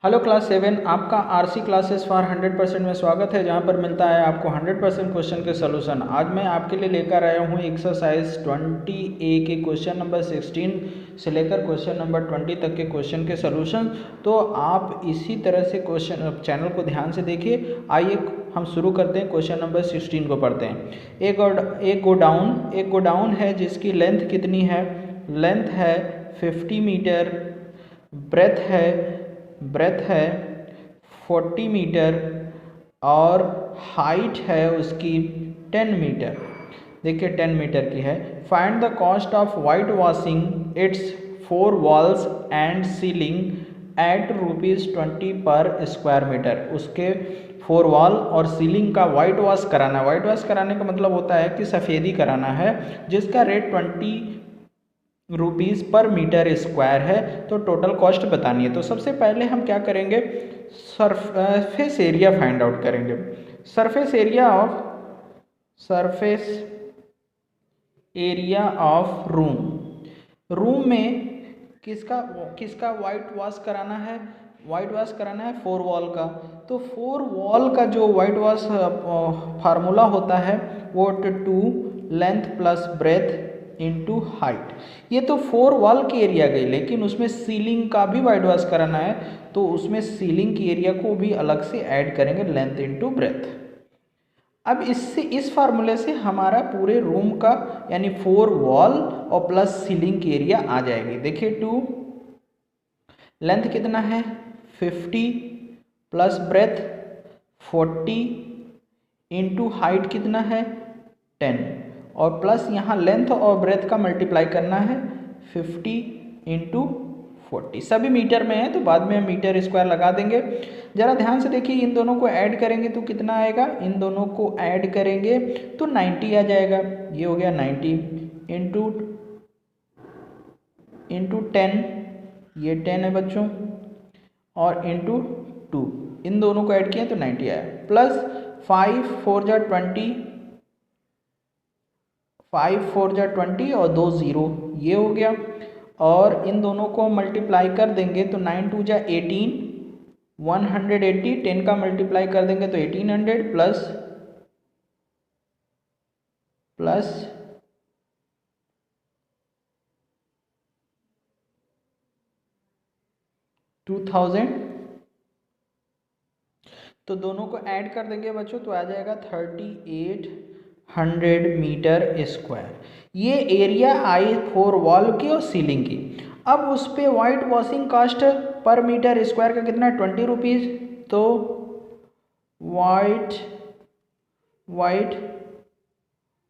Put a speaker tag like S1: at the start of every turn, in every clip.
S1: Hello class 7, आपका RC classes for 100% में स्वागत है, जहां पर मिलता है आपको 100% क्वेश्चन के सलूशन। आज मैं आपके लिए लेकर आया हूं एक्सरसाइज 20A के क्वेश्चन नंबर 16 से लेकर क्वेश्चन नंबर 20 तक के क्वेश्चन के सलूशन। तो आप इसी तरह से क्वेश्चन चैनल को ध्यान से देखिए। आइए हम शुरू करते हैं, क्वेश्चन नंबर 16 को पढ़ते हैं। एक गोडाउन है जिसकी लेंथ कितनी है? लेंथ है 50 मीटर, ब्रेथ है 40 मीटर और हाइट है उसकी 10 मीटर। देखिए 10 मीटर की है। Find the cost of white washing its 4 walls and ceiling at ₹20 per square metre. उसके 4 वॉल और सीलिंग का वाइट वॉश कराना। वाइट वॉश कराने का मतलब होता है कि सफ़ेदी कराना है, जिसका रेट 20 रुपीज़ पर मीटर स्क्वायर है। तो टोटल कॉस्ट बतानी है। तो सबसे पहले हम क्या करेंगे, सरफेस एरिया फाइंड आउट करेंगे। सरफेस एरिया ऑफ रूम में किसका वाइट वॉश कराना है? वाइट वॉश कराना है 4 वॉल का। तो 4 वॉल का जो वाइट वॉश फार्मूला होता है वो 2 length plus breadth into height. ये तो 4 वॉल की एरिया गई, लेकिन उसमें सीलिंग का भी वाइट वॉश कराना है, तो उसमें सीलिंग की एरिया को भी अलग से ऐड करेंगे, लेंथ इनटू ब्रेथ। अब इस फार्मूले से हमारा पूरे रूम का यानी 4 वॉल और प्लस सीलिंग की एरिया आ जाएगी। देखिए 2 लेंथ कितना है 50 प्लस ब्रेथ 40 इनटू हाइट कितना है 10 और प्लस यहाँ लेंथ और ब्रेथ का मल्टीप्लाई करना है 50 इंटू 40। सभी मीटर में है तो बाद में हम मीटर स्क्वायर लगा देंगे। ज़रा ध्यान से देखिए, इन दोनों को ऐड करेंगे तो कितना आएगा? इन दोनों को ऐड करेंगे तो 90 आ जाएगा। ये हो गया 90 इंटू 10, ये 10 है बच्चों, और इंटू 2, इन दोनों को ऐड किया तो 90 आया। प्लस 5 4 जा 20, 5 4 जा 20 और 2 0, ये हो गया। और इन दोनों को मल्टीप्लाई कर देंगे तो 9 2 जा 18, 180, 10 का मल्टीप्लाई कर देंगे तो 1800 प्लस 2000। तो दोनों को ऐड कर देंगे बच्चों तो आ जाएगा 3800 मीटर स्क्वायर। ये एरिया आई 4 वॉल की और सीलिंग की। अब उस पर white washing cost per metre square का कितना है 20 रुपीज़। तो white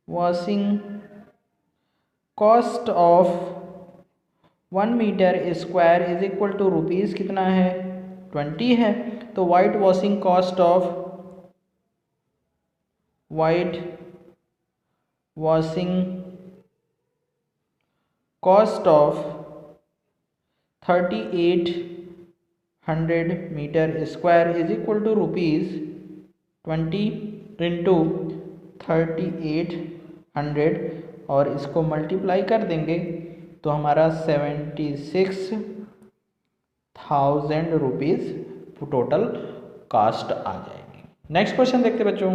S1: washing cost of 1 metre square is equal to rupees कितना है 20 है। तो white washing cost of 3800 metre square is equal to rupees 20 into 3800 और इसको मल्टीप्लाई कर देंगे तो हमारा 76,000 रुपीज़ टोटल कास्ट आ जाएगी। नेक्स्ट क्वेश्चन देखते बच्चों।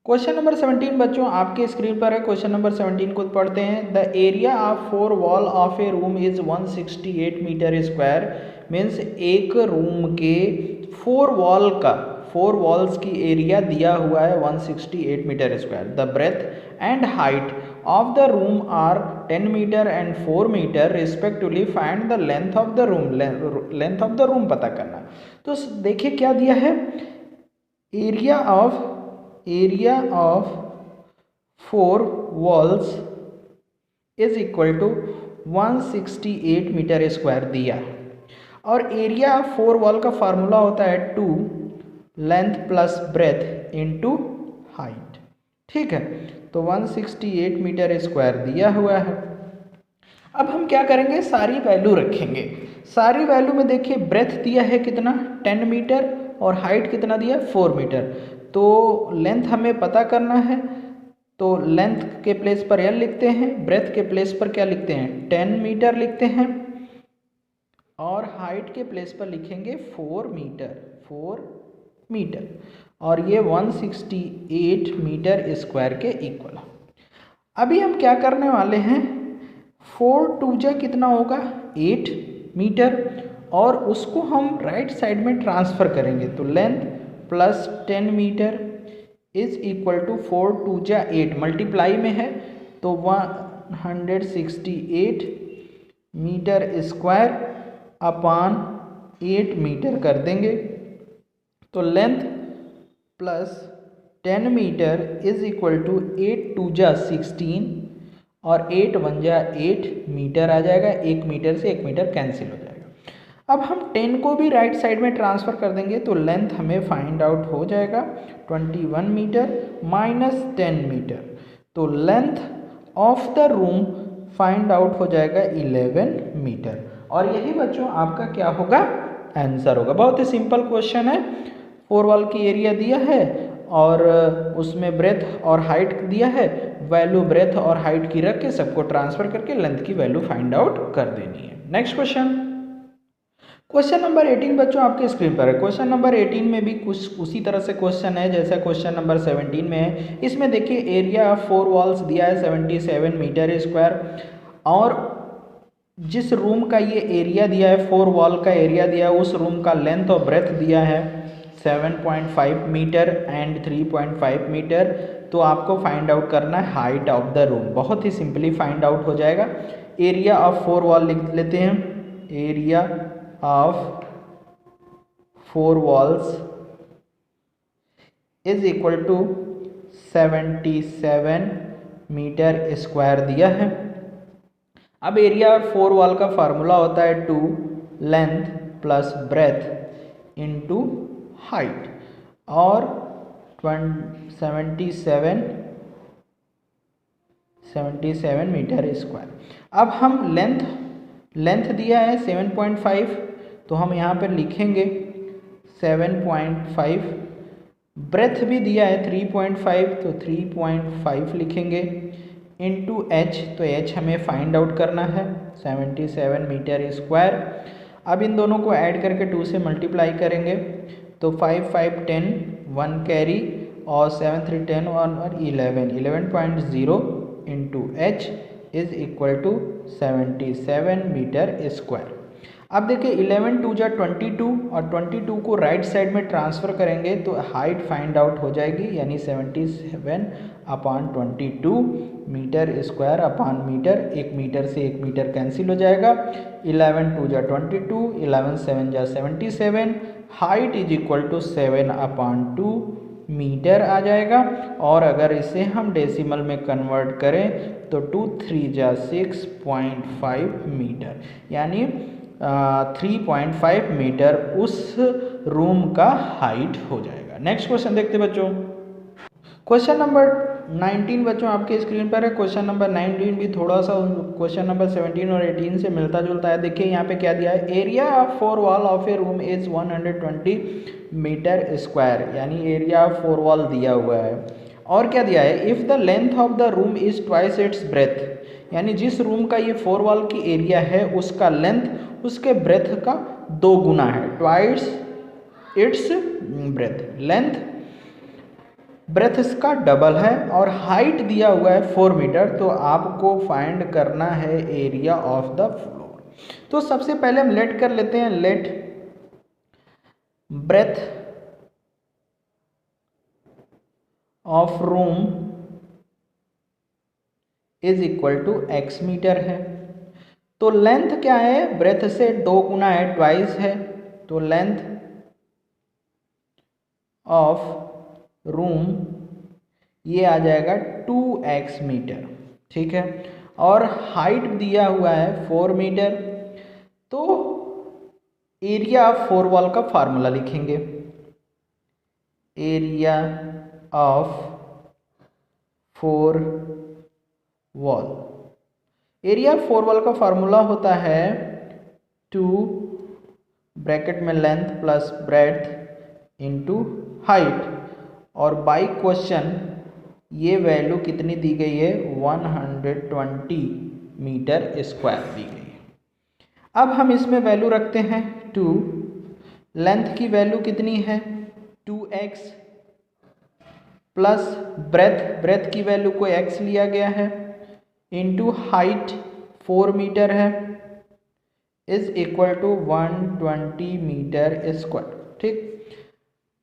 S1: क्वेश्चन नंबर 17 बच्चों आपके स्क्रीन पर है। क्वेश्चन नंबर 17 को पढ़ते हैं। The area of 4 wall of a room is 168 metre square. Means एक रूम के 4 वॉल्स की एरिया दिया हुआ है 168 metre square. The breadth and height of the room are 10 metre and 4 metre respectively. Find the length of the room. Length of the room पता करना। तो देखिए क्या दिया है, area of 4 walls is equal to 168 metre square दिया, और area of 4 wall का फार्मूला होता है 2 length plus breadth into height. ठीक है, तो 168 मीटर स्क्वायर दिया हुआ है। अब हम क्या करेंगे, सारी वैल्यू रखेंगे। सारी वैल्यू में देखिए ब्रेथ दिया है कितना 10 मीटर और हाइट कितना दिया 4 मीटर। तो लेंथ हमें पता करना है, तो लेंथ के प्लेस पर L लिखते हैं, ब्रेथ के प्लेस पर क्या लिखते हैं 10 मीटर लिखते हैं। और हाइट के प्लेस पर लिखेंगे 4 मीटर और ये 168 मीटर स्क्वायर के इक्वल। अभी हम क्या करने वाले हैं, 4 टू जा कितना होगा 8 मीटर और उसको हम राइट साइड में ट्रांसफ़र करेंगे तो length plus 10 metre is equal to 4 टू जा 8 मल्टीप्लाई में है तो 168 मीटर स्क्वायर अपान 8 मीटर कर देंगे तो length plus 10 metre is equal to 8 टू जा 16 और 8 वन जा 8 मीटर आ जाएगा। 1 मीटर से 1 मीटर कैंसिल हो जाएगा। अब हम 10 को भी राइट साइड में ट्रांसफ़र कर देंगे तो लेंथ हमें फाइंड आउट हो जाएगा 21 मीटर माइनस 10 मीटर तो length of the room find out हो जाएगा 11 मीटर और यही बच्चों आपका क्या होगा आंसर होगा। बहुत ही सिंपल क्वेश्चन है। 4 वॉल की एरिया दिया है और उसमें ब्रेथ और हाइट दिया है, वैल्यू ब्रेथ और हाइट की रख के सबको ट्रांसफ़र करके लेंथ की वैल्यू फाइंड आउट कर देनी है। नेक्स्ट क्वेश्चन नंबर 18 बच्चों आपके स्क्रीन पर है। क्वेश्चन नंबर 18 में भी कुछ उसी तरह से क्वेश्चन है जैसा क्वेश्चन नंबर 17 में है। इसमें देखिए एरिया ऑफ 4 वॉल्स दिया है 77 मीटर स्क्वायर और जिस रूम का ये एरिया दिया है 4 वॉल का एरिया दिया है उस रूम का लेंथ और ब्रेथ दिया है 7.5 मीटर एंड 3.5 मीटर। तो आपको फाइंड आउट करना है हाइट ऑफ द रूम। बहुत ही सिंपली फाइंड आउट हो जाएगा। एरिया ऑफ 4 वॉल लिख लेते हैं। Area of 4 walls is equal to 77 metre square दिया है। अब एरिया ऑफ 4 वॉल का फार्मूला होता है 2 length plus breadth into height और 77 मीटर स्क्वायर। अब हम लेंथ दिया है 7.5 तो हम यहाँ पर लिखेंगे 7.5। ब्रेथ भी दिया है 3.5 तो 3.5 लिखेंगे इनटू एच तो एच हमें फाइंड आउट करना है 77 मीटर स्क्वायर। अब इन दोनों को ऐड करके 2 से मल्टीप्लाई करेंगे तो 5 5 10 1 कैरी और 7 3 10 और 11.0 into H is equal to 77 metre square. अब देखिए 11 टू जा 22 और 22 को राइट साइड में ट्रांसफ़र करेंगे तो हाइट फाइंड आउट हो जाएगी यानी 77 upon 22 metre square upon metre. 1 metre से 1 मीटर कैंसिल हो जाएगा। 11 टू जा 22 11 7 जा 77 height is equal to 7 upon 2 metre आ जाएगा। और अगर इसे हम डेसिमल में कन्वर्ट करें तो 2 3 जा 6.5 मीटर यानी 3.5 मीटर उस रूम का हाइट हो जाएगा। नेक्स्ट क्वेश्चन देखते बच्चों। क्वेश्चन नंबर 19 बच्चों आपके स्क्रीन पर है। क्वेश्चन नंबर 19 भी थोड़ा सा क्वेश्चन नंबर 17 और 18 से मिलता जुलता है। देखिए यहाँ पे क्या दिया है, area of 4 wall of a room is 120 metre square यानी एरिया ऑफ 4 वॉल दिया हुआ है। और क्या दिया है, if the length of the room is twice its breadth यानी जिस रूम का ये 4 वॉल की एरिया है उसका लेंथ उसके ब्रेथ का 2 गुना है। Twice its breath, length breadth इसका डबल है और हाइट दिया हुआ है 4 मीटर। तो आपको फाइंड करना है एरिया ऑफ द फ्लोर। तो सबसे पहले हम लेट कर लेते हैं, let breadth of room is equal to x metre है। तो लेंथ क्या है, ब्रेथ से 2 गुना है, ट्वाइस है। तो लेंथ ऑफ रूम ये आ जाएगा 2x मीटर, ठीक है। और हाइट दिया हुआ है 4 मीटर। तो एरिया ऑफ 4 वॉल का फार्मूला लिखेंगे, area of 4 wall. Area of 4 wall का फार्मूला होता है 2 ब्रैकेट में length plus breadth into height. और बाई क्वेश्चन ये वैल्यू कितनी दी गई है, 120 मीटर स्क्वायर दी गई है। अब हम इसमें वैल्यू रखते हैं 2, लेंथ की वैल्यू कितनी है 2x प्लस ब्रेथ की वैल्यू को x लिया गया है इंटू हाइट 4 मीटर है is equal to 120 metre square. ठीक,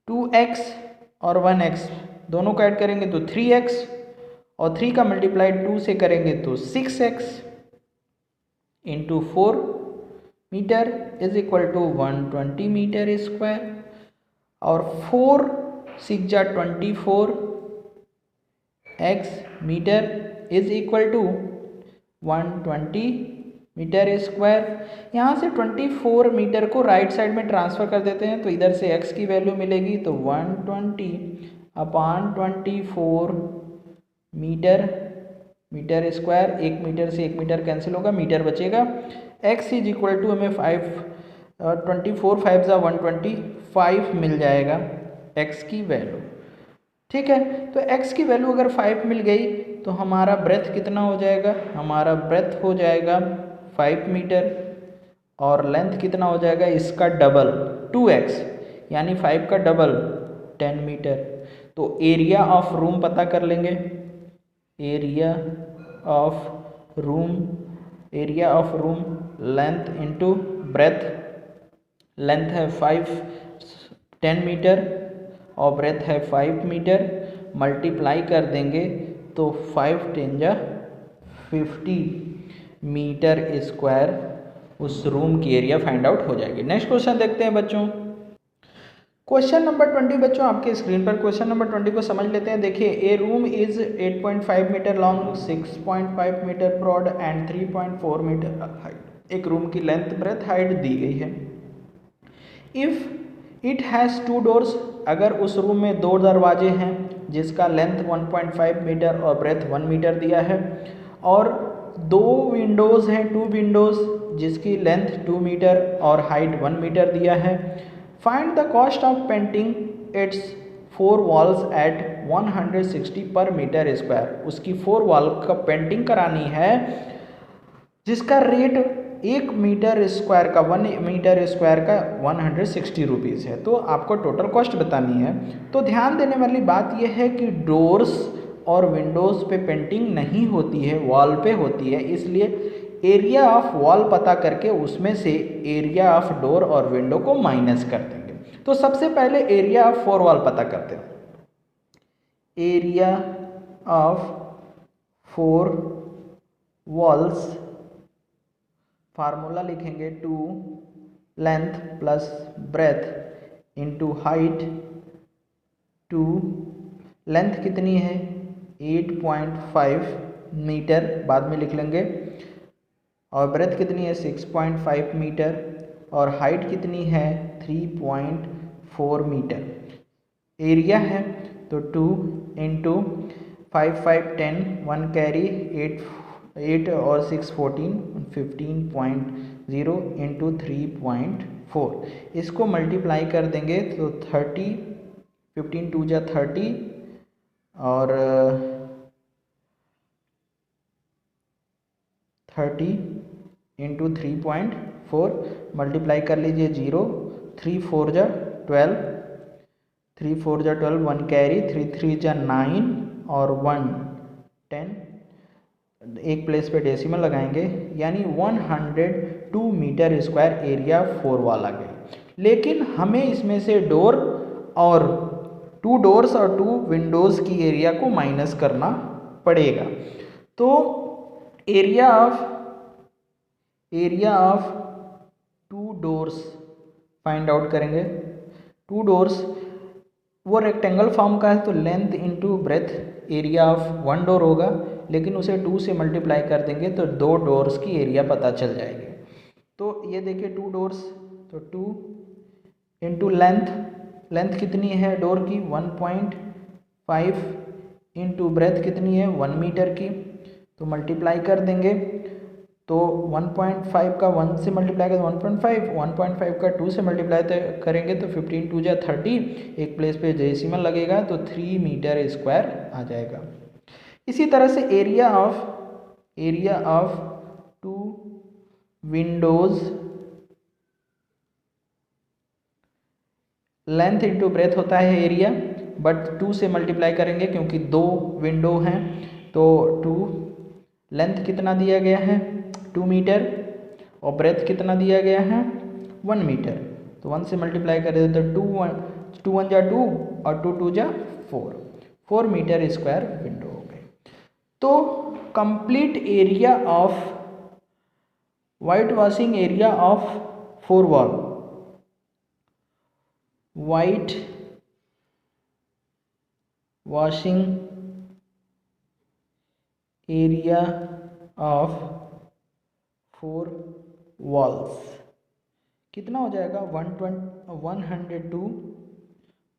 S1: 2x और 1x दोनों को ऐड करेंगे तो 3x और 3 का मल्टीप्लाई 2 से करेंगे तो 6x into 4 metre is equal to 120 metre square और 4 6 जा 24 x metre is equal to 120 metre square. यहाँ से 24 मीटर को राइट साइड में ट्रांसफ़र कर देते हैं तो इधर से x की वैल्यू मिलेगी तो 120/24 मीटर स्क्वायर। 1 मीटर से 1 मीटर कैंसिल होगा, मीटर बचेगा। x इज इक्वल टू हमें 24 5 जा 125 मिल जाएगा x की वैल्यू। ठीक है, तो x की वैल्यू अगर 5 मिल गई तो हमारा ब्रेथ कितना हो जाएगा, हमारा ब्रेथ हो जाएगा 5 मीटर और लेंथ कितना हो जाएगा इसका डबल 2x यानी 5 का डबल 10 मीटर। तो एरिया ऑफ रूम पता कर लेंगे, area of room length into breadth, length है 10 मीटर और ब्रेथ है 5 मीटर, मल्टीप्लाई कर देंगे तो 5 10 जा 50 मीटर स्क्वायर उस रूम की एरिया फाइंड आउट हो जाएगी। नेक्स्ट क्वेश्चन देखते हैं बच्चों। क्वेश्चन नंबर 20 बच्चों आपके स्क्रीन पर। क्वेश्चन नंबर 20 को समझ लेते हैं। देखिए, a room is 8.5 metre long, 6.5 metre broad and 3.4 metre height. एक रूम की लेंथ ब्रेथ हाइट दी गई है। इफ़ इट हैज़ 2 डोर्स, अगर उस रूम में 2 दरवाजे हैं जिसका लेंथ 1.5 मीटर और ब्रेथ 1 मीटर दिया है और 2 विंडोज़ हैं, 2 विंडोज़ जिसकी लेंथ 2 मीटर और हाइट 1 मीटर दिया है। Find the cost of painting its 4 walls at 160 per metre square. उसकी 4 वॉल का पेंटिंग करानी है जिसका रेट 1 मीटर स्क्वायर का 1 मीटर स्क्वायर का 160 रुपीज़ है। तो आपको टोटल कॉस्ट बतानी है। तो ध्यान देने वाली बात यह है कि डोर्स और विंडोज़ पे पेंटिंग नहीं होती है, वॉल पे होती है, इसलिए एरिया ऑफ वॉल पता करके उसमें से एरिया ऑफ डोर और विंडो को माइनस कर देंगे। तो सबसे पहले एरिया ऑफ 4 वॉल पता करते हैं। एरिया ऑफ 4 वॉल्स, फार्मूला लिखेंगे 2 length plus breath into height 2, length कितनी है 8.5 मीटर, बाद में लिख लेंगे, और ब्रेथ कितनी है 6.5 मीटर और हाइट कितनी है 3.4 मीटर। एरिया है तो 2 इंटू 5 5 10 1 कैरी 8 और 6 14 15.0 इंटू 3.4। इसको मल्टीप्लाई कर देंगे तो 30, 15 2 जा 30 और 30 इंटू 3.4 मल्टीप्लाई कर लीजिए 0, 3 4 जा 12, 3 4 जा 12, 1 कैरी, 3 3 जा 9 और 1 10, एक प्लेस पे डेसिमल लगाएंगे यानी 102 मीटर स्क्वायर एरिया 4 वाला गई। लेकिन हमें इसमें से डोर और 2 डोर्स और 2 विंडोज़ की एरिया को माइनस करना पड़ेगा। तो area of 2 doors find out करेंगे। 2 डोर्स वो रेक्टेंगल फॉर्म का है तो length into breadth area of 1 door होगा, लेकिन उसे 2 से मल्टीप्लाई कर देंगे तो 2 डोर्स की एरिया पता चल जाएगी। तो ये देखिए 2 डोर्स तो 2 इंटू लेंथ कितनी है डोर की 1.5 इंटू ब्रेथ कितनी है 1 मीटर की, तो मल्टीप्लाई कर देंगे तो 1.5 का 1 से मल्टीप्लाई करें 1.5 का 2 से मल्टीप्लाई करेंगे तो 15 2 जा 30, एक प्लेस पे डेसिमल लगेगा तो 3 मीटर स्क्वायर आ जाएगा। इसी तरह से area of 2 Windows length into breadth होता है एरिया, बट 2 से मल्टीप्लाई करेंगे क्योंकि 2 विंडो हैं, तो 2 लेंथ कितना दिया गया है 2 मीटर और ब्रेथ कितना दिया गया है 1 मीटर, तो 1 से मल्टीप्लाई करें तो 2 1 जा 2 और 2 2 जा 4 मीटर स्क्वायर विंडो हो गई। तो complete area of white washing area of 4 wall, white washing area of 4 walls कितना हो जाएगा 102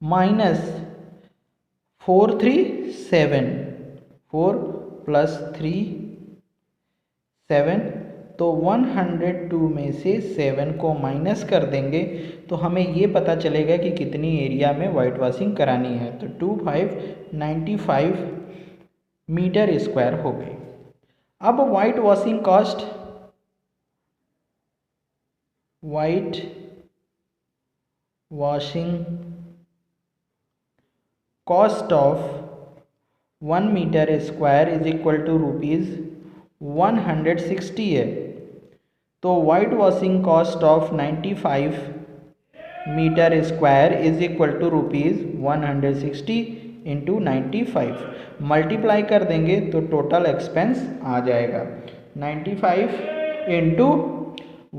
S1: माइनस 437, 4 प्लस 3 7, तो 102 में से 7 को माइनस कर देंगे तो हमें ये पता चलेगा कि कितनी एरिया में वाइट वॉशिंग करानी है, तो 2595 मीटर स्क्वायर हो गई। अब white washing cost, white washing cost of 1 metre square is equal to rupees 160 है, तो white washing cost of 95 metre square is equal to rupees 160 into 95 multiply कर देंगे तो टोटल एक्सपेंस आ जाएगा 95 इंटू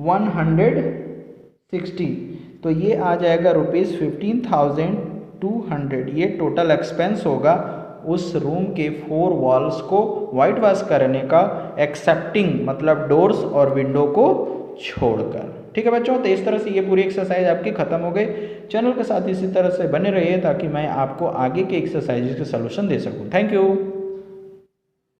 S1: 160, तो ये आ जाएगा रुपीज़ 15,200। ये टोटल एक्सपेंस होगा उस रूम के 4 वॉल्स को वाइट वॉश करने का, एक्सेप्टिंग मतलब डोर्स और विंडो को छोड़कर। ठीक है बच्चों, तो इस तरह से ये पूरी एक्सरसाइज आपकी खत्म हो गई। चैनल के साथ इसी तरह से बने रहिए ताकि मैं आपको आगे के एक्सरसाइज के सलूशन दे सकूं। Thank you.